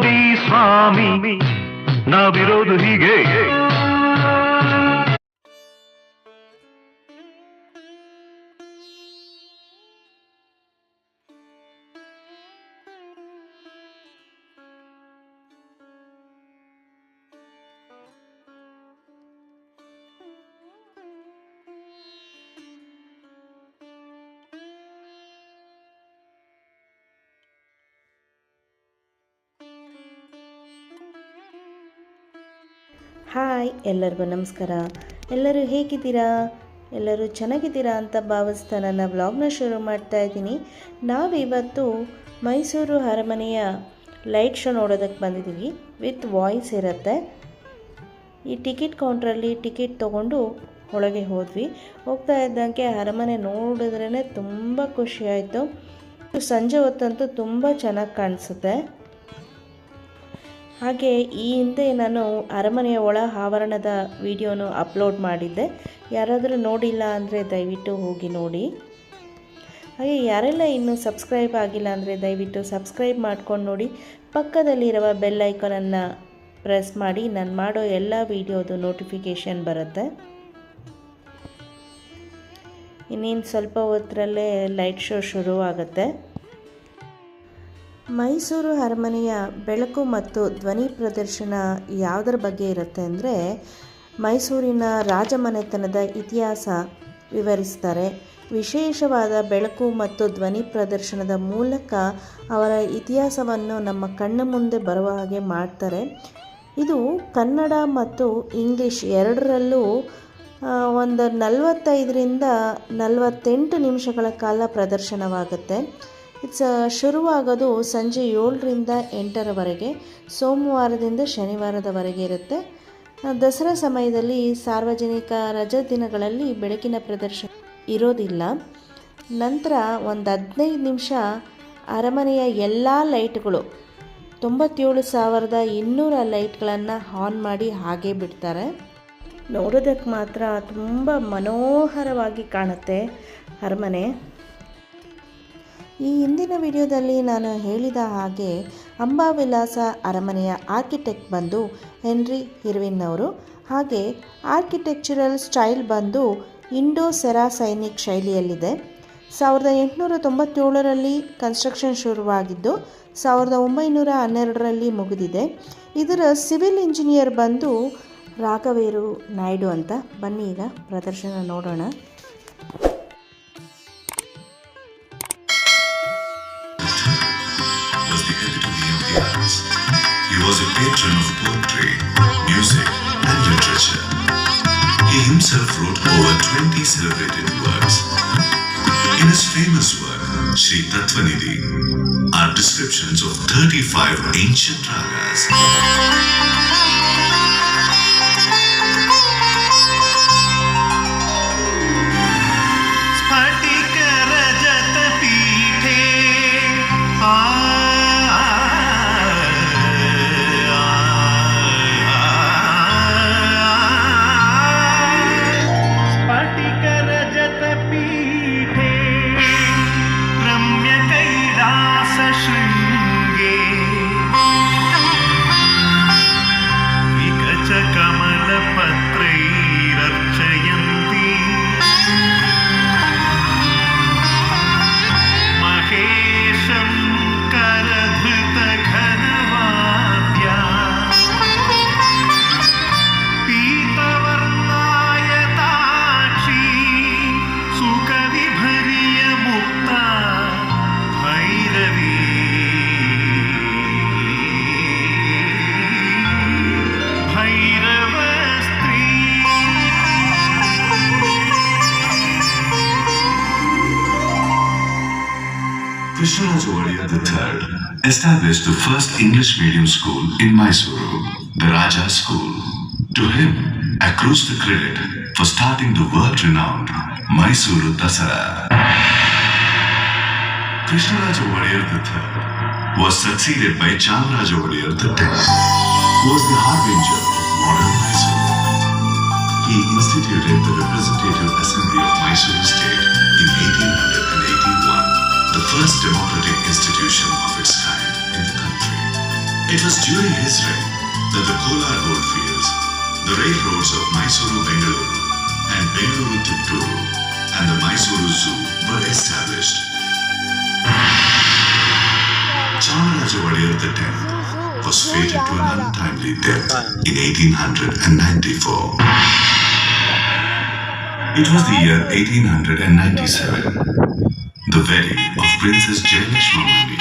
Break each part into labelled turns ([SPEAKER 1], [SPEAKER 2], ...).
[SPEAKER 1] ನೋಡಿ ಸ್ವಾಮಿ ನಾವಿರೋದು ಹೀಗೆ.
[SPEAKER 2] ಹಾಯ್, ಎಲ್ಲರಿಗೂ ನಮಸ್ಕಾರ. ಎಲ್ಲರೂ ಹೇಗಿದ್ದೀರಾ? ಎಲ್ಲರೂ ಚೆನ್ನಾಗಿದ್ದೀರಾ ಅಂತ ಭಾವಿಸ್ತಾ ನನ್ನ ವ್ಲಾಗ್ನ ಶುರು ಮಾಡ್ತಾ ಇದ್ದೀನಿ. ನಾವಿವತ್ತು ಮೈಸೂರು ಅರಮನೆಯ ಲೈಟ್ ಶೋ ನೋಡೋದಕ್ಕೆ ಬಂದಿದ್ದೀವಿ. ವಿತ್ ವಾಯ್ಸ್ ಇರುತ್ತೆ. ಈ ಟಿಕೆಟ್ ಕೌಂಟ್ರಲ್ಲಿ ಟಿಕೆಟ್ ತೊಗೊಂಡು ಒಳಗೆ ಹೋದ್ವಿ. ಹೋಗ್ತಾ ಇದ್ದಂಗೆ ಅರಮನೆ ನೋಡಿದ್ರೇ ತುಂಬ ಖುಷಿಯಾಯಿತು. ಸಂಜೆ ಹೊತ್ತಂತೂ ತುಂಬ ಚೆನ್ನಾಗಿ ಕಾಣಿಸುತ್ತೆ. ಹಾಗೆ ಈ ಹಿಂದೆ ನಾನು ಅರಮನೆಯ ಒಳ ಆವರಣದ ವಿಡಿಯೋನು ಅಪ್ಲೋಡ್ ಮಾಡಿದ್ದೆ. ಯಾರಾದರೂ ನೋಡಿಲ್ಲ ಅಂದರೆ ದಯವಿಟ್ಟು ಹೋಗಿ ನೋಡಿ. ಹಾಗೆ ಯಾರೆಲ್ಲ ಇನ್ನೂ ಸಬ್ಸ್ಕ್ರೈಬ್ ಆಗಿಲ್ಲ ಅಂದರೆ ದಯವಿಟ್ಟು ಸಬ್ಸ್ಕ್ರೈಬ್ ಮಾಡ್ಕೊಂಡು ನೋಡಿ. ಪಕ್ಕದಲ್ಲಿರುವ ಬೆಲ್ ಐಕಾನನ್ನು ಪ್ರೆಸ್ ಮಾಡಿ. ನಾನು ಮಾಡೋ ಎಲ್ಲ ವಿಡಿಯೋದು ನೋಟಿಫಿಕೇಷನ್ ಬರುತ್ತೆ. ಇನ್ನೇನು ಸ್ವಲ್ಪ ಹೊತ್ತರಲ್ಲೇ ಲೈಟ್ ಶೋ ಶುರುವಾಗುತ್ತೆ. ಮೈಸೂರು ಅರಮನೆಯ ಬೆಳಕು ಮತ್ತು ಧ್ವನಿ ಪ್ರದರ್ಶನ ಯಾವುದರ ಬಗ್ಗೆ ಇರುತ್ತೆ ಅಂದರೆ, ಮೈಸೂರಿನ ರಾಜಮನೆತನದ ಇತಿಹಾಸ ವಿವರಿಸ್ತಾರೆ. ವಿಶೇಷವಾದ ಬೆಳಕು ಮತ್ತು ಧ್ವನಿ ಪ್ರದರ್ಶನದ ಮೂಲಕ ಅವರ ಇತಿಹಾಸವನ್ನು ನಮ್ಮ ಕಣ್ಣ ಮುಂದೆ ಬರುವ ಹಾಗೆ ಮಾಡ್ತಾರೆ. ಇದು ಕನ್ನಡ ಮತ್ತು ಇಂಗ್ಲೀಷ್ ಎರಡರಲ್ಲೂ ಒಂದು 45ರಿಂದ 48 ನಿಮಿಷಗಳ ಕಾಲ ಪ್ರದರ್ಶನವಾಗುತ್ತೆ. ಶುರುವಾಗೋದು ಸಂಜೆ 7ರಿಂದ 8ರವರೆಗೆ, ಸೋಮವಾರದಿಂದ ಶನಿವಾರದವರೆಗೆ ಇರುತ್ತೆ. ದಸರಾ ಸಮಯದಲ್ಲಿ ಸಾರ್ವಜನಿಕ ರಜಾ ದಿನಗಳಲ್ಲಿ ಬೆಳಕಿನ ಪ್ರದರ್ಶನ ಇರೋದಿಲ್ಲ. ನಂತರ ಒಂದು 15 ನಿಮಿಷ ಅರಮನೆಯ ಎಲ್ಲ ಲೈಟ್ಗಳು 97,200 ಲೈಟ್ಗಳನ್ನು ಆನ್ ಮಾಡಿ ಹಾಗೆ ಬಿಡ್ತಾರೆ. ನೋಡೋದಕ್ಕೆ ಮಾತ್ರ ತುಂಬ ಮನೋಹರವಾಗಿ ಕಾಣುತ್ತೆ ಅರಮನೆ. ಈ ಹಿಂದಿನ ವಿಡಿಯೋದಲ್ಲಿ ನಾನು ಹೇಳಿದ ಹಾಗೆ ಅಂಬಾವಿಲಾಸ ಅರಮನೆಯ ಆರ್ಕಿಟೆಕ್ಟ್ ಬಂದು ಹೆನ್ರಿ ಇರ್ವಿನ್ ಅವರು. ಹಾಗೆ ಆರ್ಕಿಟೆಕ್ಚರಲ್ ಸ್ಟೈಲ್ ಬಂದು ಇಂಡೋ ಸೆರಾಸೈನಿಕ್ ಶೈಲಿಯಲ್ಲಿದೆ. 1897ರಲ್ಲಿ ಕನ್ಸ್ಟ್ರಕ್ಷನ್ ಶುರುವಾಗಿದ್ದು 1912ರಲ್ಲಿ ಮುಗಿದಿದೆ. ಇದರ ಸಿವಿಲ್ ಇಂಜಿನಿಯರ್ ಬಂದು ರಾಘವೇರು ನಾಯ್ಡು ಅಂತ. ಬನ್ನಿ ಈಗ ಪ್ರದರ್ಶನ ನೋಡೋಣ.
[SPEAKER 3] He was a patron of poetry, music and literature. He himself wrote over 20 celebrated works. In his famous work, Sri Tattvanidhi, are descriptions of 35 ancient ragas. Krishnaraja Wadiyar III established the first English medium school in Mysuru, the Raja School. To him accrues the credit for starting the world-renowned Mysuru Dasara. Krishnaraja Wadiyar III was succeeded by Chamaraja Wadiyar X, who was the harbinger of modern Mysuru. He instituted the Representative Assembly of Mysuru State in 1881, the first democratic institution of its kind in the country. It was during his reign that the Kolar goldfields, the railroads of Mysuru Bengaluru and Bengaluru Titturu, and the Mysuru Zoo were established. Chamaraja Wadiyar X was fated to an untimely death in 1894. It was the year 1897, the wedding of Princess Jayalakshmi.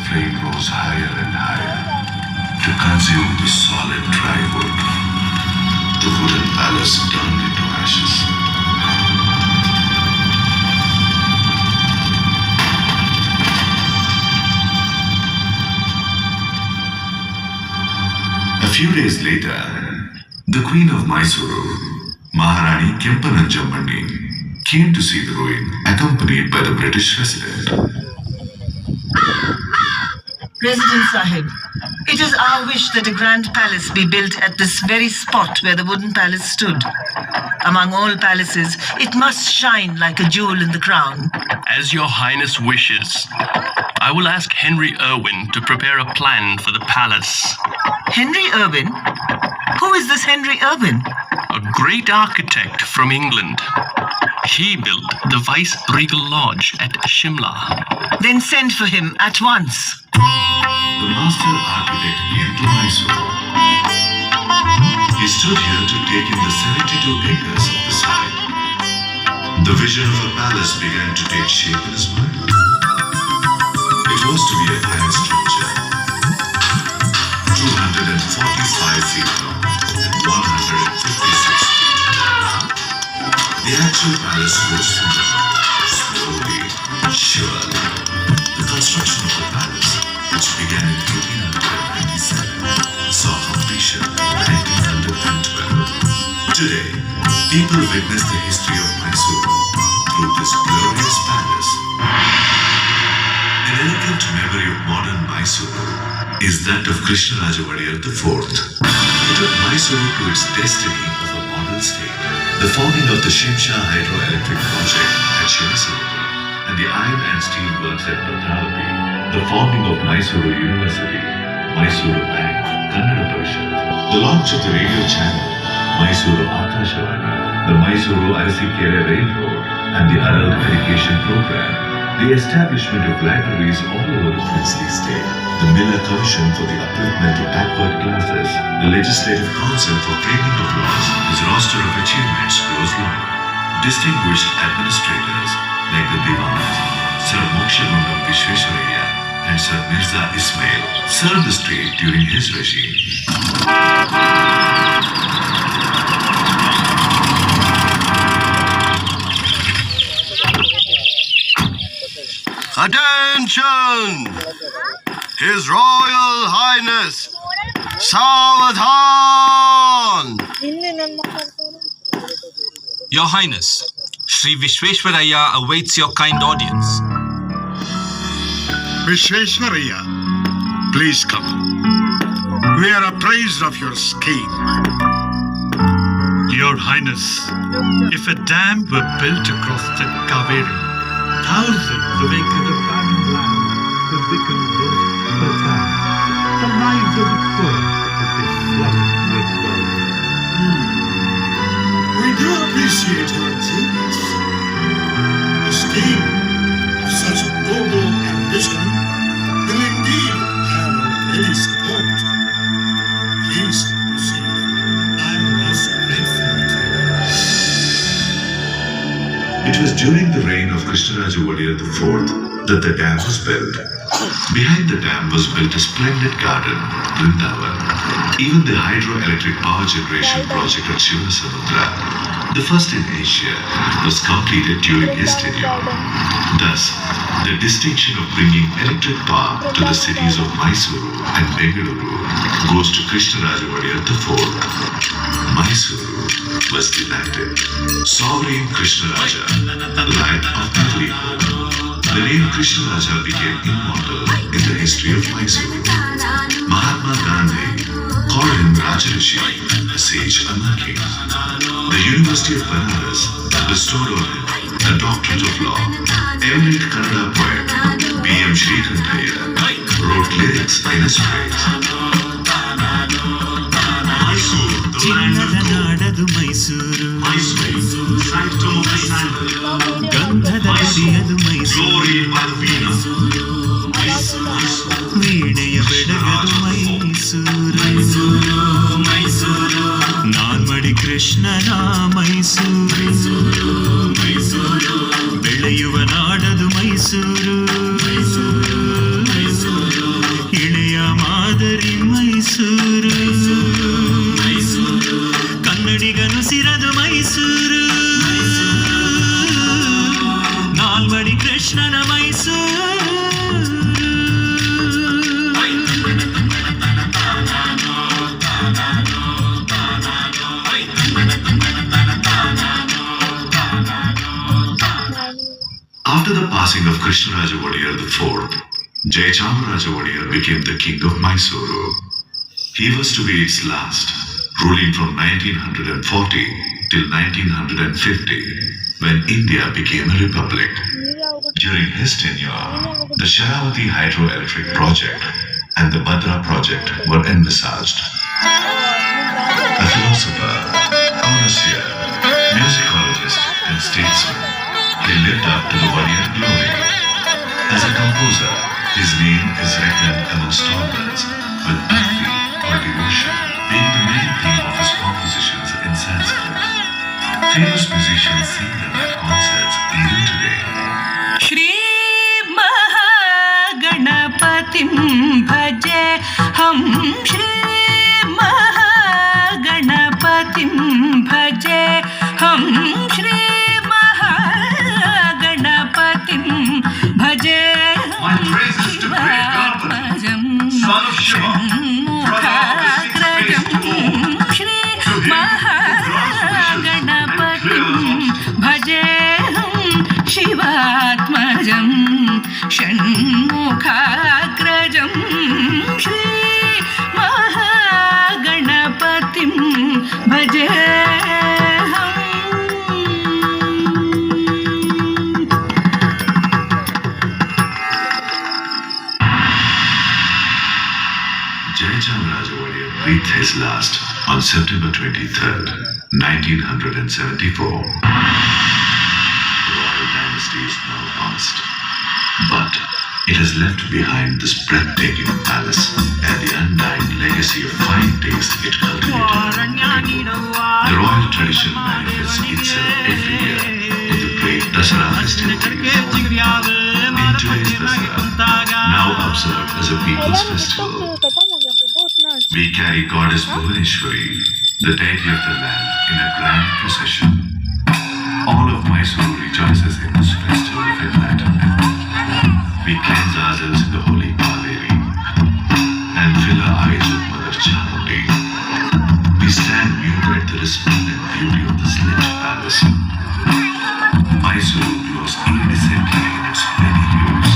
[SPEAKER 3] Flame rose higher and higher to consume the solid dry wood. The wooden palace turned into ashes. A few days later, the Queen of Mysuru, Maharani Kempananjammani, came to see the ruin, accompanied by the British resident.
[SPEAKER 4] President Sahib, it is our wish that a grand palace be built at this very spot where the wooden palace stood. Among all palaces, it must shine like a jewel in the crown.
[SPEAKER 5] As your highness wishes, I will ask Henry Irwin to prepare a plan for the palace.
[SPEAKER 4] Henry Irwin? Who is this Henry Irwin?
[SPEAKER 5] A great architect from England. He built the Vice-Regal Lodge at Shimla.
[SPEAKER 4] Then send for him at once.
[SPEAKER 3] The master architect came to Mysuru. He stood here to take in the 72 acres of the site. The vision of a palace began to take shape in his mind. It was to be a grand structure, 245 feet long and 156 feet tall. The actual palace rose from the ground, slowly, surely. The construction of the palace, which began in 1897, saw completion in 1912. Today, people witness the history of Mysuru through this glorious palace. An elegant memory of modern Mysuru is that of Krishnaraja Wadiyar IV. He took Mysuru to its destiny of a model state. The founding of the Shimsha hydroelectric project at Shivasamudra and the iron and steel works at Bhadravathi, the founding of Mysuru University, Mysuru Bank, Kannada Parishad, the launch of the radio channel, Mysuru Akashvani, the Mysuru Arasikere Railroad, and the adult education program, the establishment of libraries all over the princely state, the Miller Commission for the upliftment of backward classes, the Legislative Council for framing of laws, whose roster of achievements grows long. Distinguished administrators like the Diwans, Sir Mokshagundam Vishweshwaraya and Sir Mirza Ismail served the state during his regime.
[SPEAKER 6] Attention! His Royal Highness Savadhan!
[SPEAKER 7] Your Highness, Sri Vishweshwaraya awaits your kind audience.
[SPEAKER 8] Vishweshwaraya, please come. We are apprised of your scheme.
[SPEAKER 9] Your Highness, if a dam were built across the Kaveri, thousands of acres of barren land would become rose fertile. The lives of the poor would be flooded with wealth.
[SPEAKER 8] We do appreciate your genius. The scheme of such a noble ambition will indeed have ready support. Please proceed. I am most grateful to you.
[SPEAKER 3] It was during the reign of Krishnaraja Wadiyar IV that the dam was built. Behind the dam was built a splendid garden, Vrindavan. Even the hydroelectric power generation project at Shivasamudra, the first in Asia, was completed during his tenure. Thus, the distinction of bringing electric power to the cities of Mysuru and Bengaluru goes to Krishnaraja Wadiyar IV. Mysuru was delighted. Sovereign Krishnaraja, light of the people. The name Krishnaraja became immortal in the history of Mysuru. Mahatma Gandhi called him Rajarishi, a sage among kings. The University of Banaras bestowed on him a doctorate of law. Eminent Kannada poet B.M. Shrikantayya wrote lyrics in his praise.
[SPEAKER 8] Mysore, the land of gold.
[SPEAKER 7] Mysuru
[SPEAKER 8] Mysore, sanctum of the sandal.
[SPEAKER 7] ಗಂಧದ ಗುಡಿಯದು Mysuru
[SPEAKER 8] Glory by the veena. Mysore.
[SPEAKER 7] ವೀಣೆಯ ಬೆಡಗದು Mysuru Nalmadi ಕೃಷ್ಣನ ಮೈಸೂರು ಬೆಳೆಯುವ ನಾಡದು ಮೈಸೂರು ಇಳೆಯ ಮಾದರಿ ಮೈಸೂರು ಕನ್ನಡಿಗನು ಸಿರದು ಮೈಸೂರು ನಾಲ್ಮಡಿ ಕೃಷ್ಣನ Mysuru
[SPEAKER 3] After the passing of Krishnaraja Wadiyar IV, Jayachamaraja Wadiyar became the king of Mysuru. He was to be its last, ruling from 1940 till 1950, when India became a republic. During his tenure, the Sharavati hydroelectric project and the Bhadra project were envisaged. A philosopher, connoisseur, musicologist, and statesman, he lived up to the Wadiyar glory. As a composer, his name is reckoned among stalwarts, with bhakti or devotion being the main theme of his compositions in Sanskrit. Famous musicians sing them at concerts even today.
[SPEAKER 10] Shri महागणपतिं भजे हम श्री महागणपतिं भजे हम श्री महागणपतिं भजे
[SPEAKER 8] My praises to great Ganpati, son of Shiva, brother of the six-faced Lord.
[SPEAKER 10] Shri महागणपतिं भजे हम शिवात्मजं षण्मुखाग्रजं श्री महागणपतिं भजे
[SPEAKER 3] Jayachamaraja Wadiyar breathed his last on September 23rd, 1974. The royal dynasty is now past, but it has left behind this breathtaking palace and the undying legacy of fine taste it cultivated. The royal tradition manifests itself every year in the great Dasara festivities. In today's Dasara, now observed as a people's festival, we carry Goddess Bhuvaneshwari, the deity of the land, in a grand procession. All of Mysuru rejoices in this festival of enlightenment. We cleanse ourselves in the holy Kaveri and fill our eyes with Mother Chamundi. We stand mute at the resplendent beauty of this lit palace. Mysuru glows iridescently in its many hues.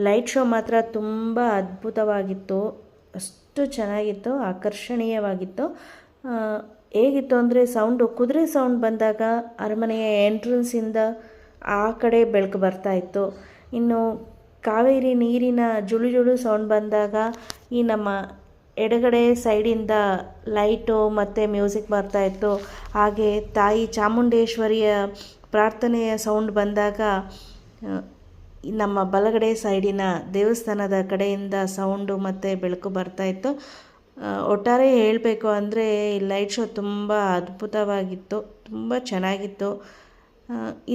[SPEAKER 2] Light show ಮಾತ್ರ ತುಂಬ ಅದ್ಭುತವಾಗಿತ್ತು, ಅಷ್ಟು ಚೆನ್ನಾಗಿತ್ತು, ಆಕರ್ಷಣೀಯವಾಗಿತ್ತು. ಹೇಗಿತ್ತು ಅಂದರೆ sound, ಕುದುರೆ sound ಬಂದಾಗ ಅರಮನೆಯ ಎಂಟ್ರೆನ್ಸಿಂದ ಆ ಕಡೆ ಬೆಳಕು ಬರ್ತಾಯಿತ್ತು. ಇನ್ನು ಕಾವೇರಿ ನೀರಿನ ಜುಳು ಜುಳು ಸೌಂಡ್ ಬಂದಾಗ ಈ ನಮ್ಮ ಎಡಗಡೆ ಸೈಡಿಂದ ಲೈಟು ಮತ್ತು ಮ್ಯೂಸಿಕ್ ಬರ್ತಾಯಿತ್ತು. ಹಾಗೆ ತಾಯಿ ಚಾಮುಂಡೇಶ್ವರಿಯ ಪ್ರಾರ್ಥನೆಯ ಸೌಂಡ್ ಬಂದಾಗ ನಮ್ಮ ಬಲಗಡೆ ಸೈಡಿನ ದೇವಸ್ಥಾನದ ಕಡೆಯಿಂದ ಸೌಂಡು ಮತ್ತು ಬೆಳಕು ಬರ್ತಾಯಿತ್ತು. ಒಟ್ಟಾರೆ ಹೇಳಬೇಕು ಅಂದರೆ ಈ ಲೈಟ್ ಶೋ ತುಂಬ ಅದ್ಭುತವಾಗಿತ್ತು, ತುಂಬ ಚೆನ್ನಾಗಿತ್ತು.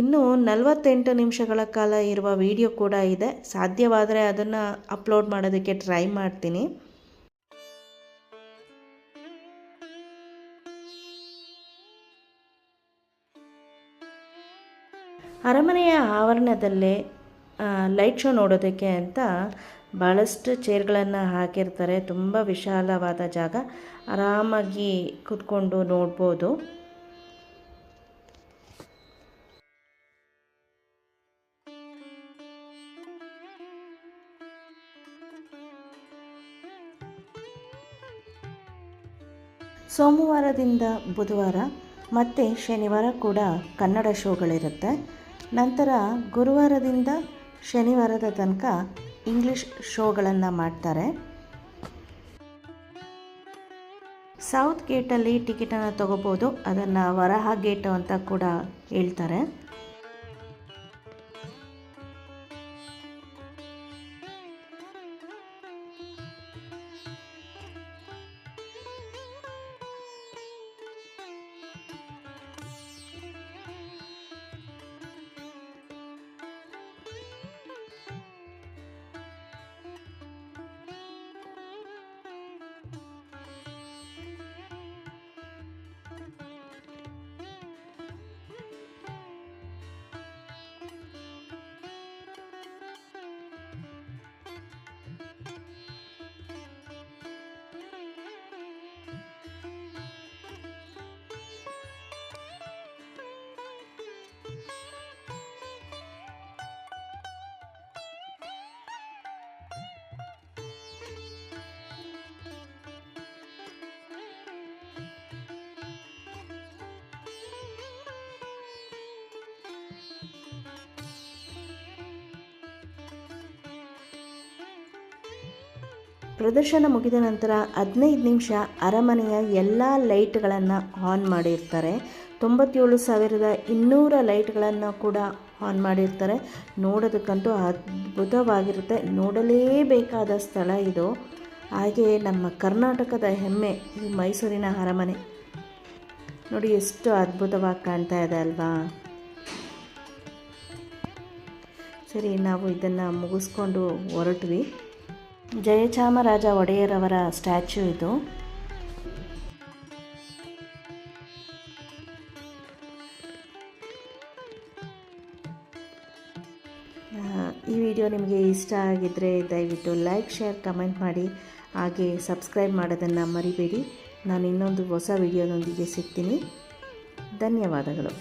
[SPEAKER 2] ಇನ್ನು 48 ನಿಮಿಷಗಳ ಕಾಲ ಇರುವ ವಿಡಿಯೋ ಕೂಡ ಇದೆ. ಸಾಧ್ಯವಾದರೆ ಅದನ್ನು ಅಪ್ಲೋಡ್ ಮಾಡೋದಕ್ಕೆ ಟ್ರೈ ಮಾಡ್ತೀನಿ. ಅರಮನೆಯ ಆವರಣದಲ್ಲೇ ಲೈಟ್ ಶೋ ನೋಡೋದಕ್ಕೆ ಅಂತ ಭಾಳಷ್ಟು ಚೇರ್ಗಳನ್ನು ಹಾಕಿರ್ತಾರೆ. ತುಂಬ ವಿಶಾಲವಾದ ಜಾಗ, ಆರಾಮಾಗಿ ಕೂತ್ಕೊಂಡು ನೋಡ್ಬೋದು. ಸೋಮವಾರದಿಂದ ಬುಧವಾರ ಮತ್ತು ಶನಿವಾರ ಕೂಡ ಕನ್ನಡ ಶೋಗಳಿರುತ್ತೆ. ನಂತರ ಗುರುವಾರದಿಂದ ಶನಿವಾರದ ತನಕ ಇಂಗ್ಲೀಷ್ ಶೋಗಳನ್ನು ಮಾಡ್ತಾರೆ. ಸೌತ್ ಗೇಟಲ್ಲಿ ಟಿಕೆಟನ್ನು ತೊಗೋಬೋದು, ಅದನ್ನು ವರಹ ಗೇಟು ಅಂತ ಕೂಡ ಹೇಳ್ತಾರೆ. ಪ್ರದರ್ಶನ ಮುಗಿದ ನಂತರ 15 ನಿಮಿಷ ಅರಮನೆಯ ಎಲ್ಲ ಲೈಟ್ಗಳನ್ನು ಆನ್ ಮಾಡಿರ್ತಾರೆ. 97,200 ಲೈಟ್ಗಳನ್ನು ಕೂಡ ಆನ್ ಮಾಡಿರ್ತಾರೆ. ನೋಡೋದಕ್ಕಂತೂ ಅದ್ಭುತವಾಗಿರುತ್ತೆ, ನೋಡಲೇಬೇಕಾದ ಸ್ಥಳ ಇದು. ಹಾಗೆ ನಮ್ಮ ಕರ್ನಾಟಕದ ಹೆಮ್ಮೆ ಈ ಮೈಸೂರಿನ ಅರಮನೆ ನೋಡಿ, ಎಷ್ಟು ಅದ್ಭುತವಾಗಿ ಕಾಣ್ತಾ ಇದೆ ಅಲ್ವಾ. ಸರಿ, ನಾವು ಇದನ್ನು ಮುಗಿಸ್ಕೊಂಡು ಹೊರಟ್ವಿ. ಜಯಚಾಮರಾಜ ಒಡೆಯರವರ ಸ್ಟ್ಯಾಚ್ಯೂ ಇದು. ಈ ವಿಡಿಯೋ ನಿಮಗೆ ಇಷ್ಟ ಆಗಿದ್ದರೆ ದಯವಿಟ್ಟು ಲೈಕ್, ಶೇರ್, ಕಮೆಂಟ್ ಮಾಡಿ. ಹಾಗೆ ಸಬ್ಸ್ಕ್ರೈಬ್ ಮಾಡೋದನ್ನು ಮರಿಬೇಡಿ. ನಾನು ಇನ್ನೊಂದು ಹೊಸ ವಿಡಿಯೋದೊಂದಿಗೆ ಸಿಗ್ತೀನಿ. ಧನ್ಯವಾದಗಳು.